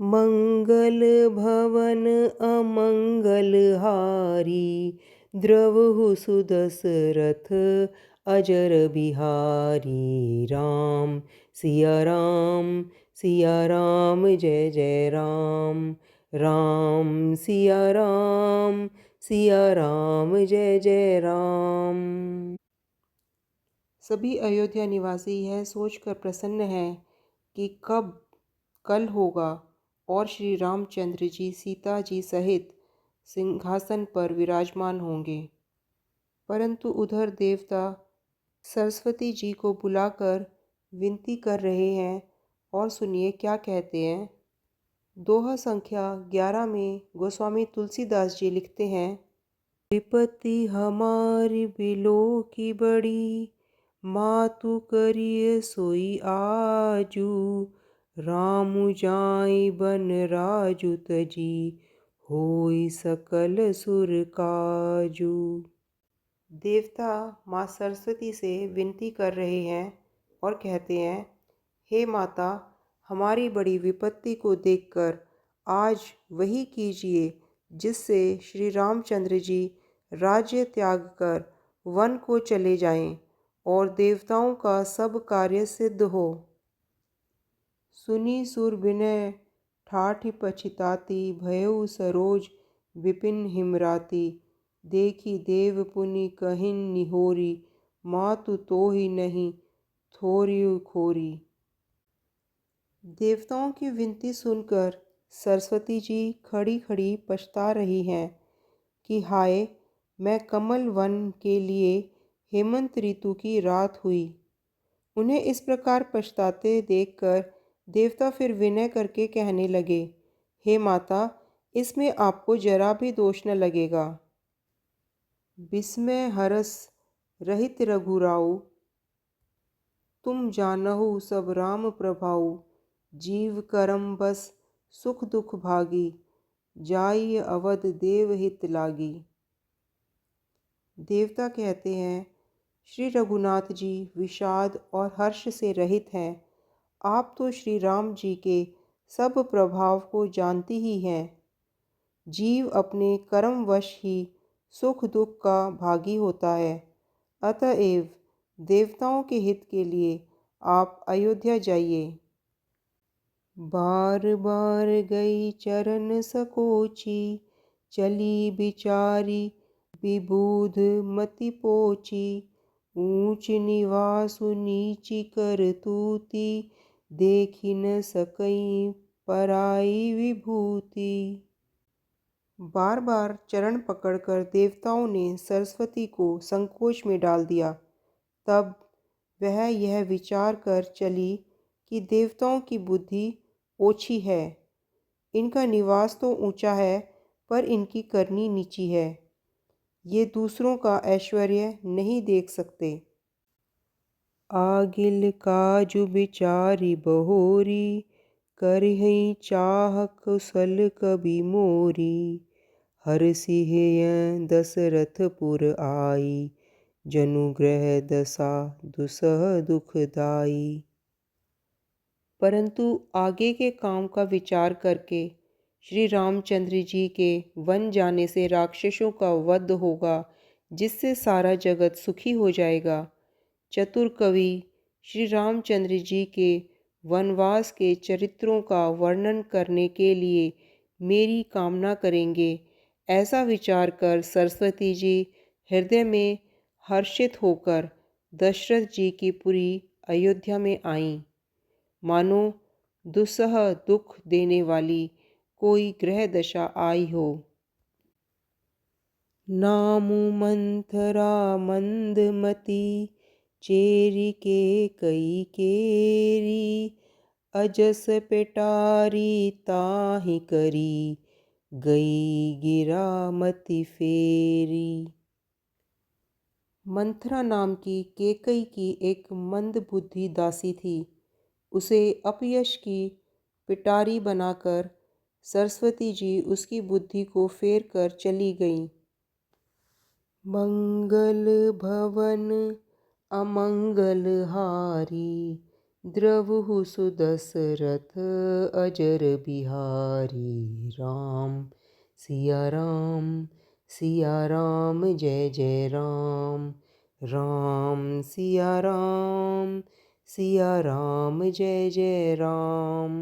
मंगल भवन अमंगल हारी, द्रवहु सुदशरथ अजर बिहारी। राम सिया राम, सिया राम जय जय राम। राम सिया राम, सिया राम जय जय राम। सभी अयोध्या निवासी यह सोचकर प्रसन्न हैं कि कब कल होगा और श्री रामचंद्र जी सीता जी सहित सिंहासन पर विराजमान होंगे। परंतु उधर देवता सरस्वती जी को बुलाकर विनती कर रहे हैं और सुनिए क्या कहते हैं। दोहा संख्या 11 में गोस्वामी तुलसीदास जी लिखते हैं, विपत्ति हमारी बिलो की बड़ी, मातु करिय सोई आजू। रामु जाई बन राजु तजी, होई सकल सुर काजू। देवता माँ सरस्वती से विनती कर रहे हैं और कहते हैं, हे माता, हमारी बड़ी विपत्ति को देखकर आज वही कीजिए जिससे श्री रामचंद्र जी राज्य त्याग कर वन को चले जाएं और देवताओं का सब कार्य सिद्ध हो। सुनी सुर बिनय ठाठ पछिताती, भयउ सरोज विपिन हिमराती। देखी देव पुनि कहिन निहोरी, मातु तोहि नहीं थोरियु खोरी। देवताओं की विनती सुनकर सरस्वती जी खड़ी खड़ी पछता रही हैं कि हाय, मैं कमल वन के लिए हेमंत ऋतु की रात हुई। उन्हें इस प्रकार पछताते देखकर देवता फिर विनय करके कहने लगे, हे माता, इसमें आपको जरा भी दोष न लगेगा। विस्मय हरस रहित रघुराऊ, तुम जानहु सब राम प्रभाऊ। जीव करम बस सुख दुख भागी, जाई अवध देव हित लागी। देवता कहते हैं, श्री रघुनाथ जी विषाद और हर्ष से रहित हैं। आप तो श्री राम जी के सब प्रभाव को जानती ही हैं। जीव अपने कर्मवश ही सुख दुख का भागी होता है। अतएव देवताओं के हित के लिए आप अयोध्या जाइए। बार बार गई चरण सकोची, चली बिचारी विबुध मति पोची। ऊंच निवासु नीची करतूती, देखी न सकई पराई विभूति। बार बार चरण पकड़कर देवताओं ने सरस्वती को संकोच में डाल दिया। तब वह यह विचार कर चली कि देवताओं की बुद्धि ओछी है। इनका निवास तो ऊंचा है, पर इनकी करनी नीची है। ये दूसरों का ऐश्वर्य नहीं देख सकते। आगिल काजु बिचारी बहोरी, करहि चाह कुशल कबि मोरी। हरसिह दशरथपुर आई, जनुग्रह दशा दुसह दुखदाई। परंतु आगे के काम का विचार करके श्री रामचंद्र जी के वन जाने से राक्षसों का वध होगा, जिससे सारा जगत सुखी हो जाएगा। चतुर कवि श्री रामचंद्र जी के वनवास के चरित्रों का वर्णन करने के लिए मेरी कामना करेंगे। ऐसा विचार कर सरस्वती जी हृदय में हर्षित होकर दशरथ जी की पुरी अयोध्या में आईं। मानो दुस्सह दुख देने वाली कोई ग्रह दशा आई हो। नामु मंथरा मंदमती, चेरी के कई केरी। अजस पेटारी ताहि करी, गई गिरा मति फेरी। मंथरा नाम की केकई की एक मंद बुद्धि दासी थी। उसे अपयश की पिटारी बनाकर सरस्वती जी उसकी बुद्धि को फेर कर चली गईं। मंगल भवन अमंगल हारी, द्रवहु सुदशरथ अजर बिहारी राम। सिया राम जय जय राम। राम सिया राम जय जय राम।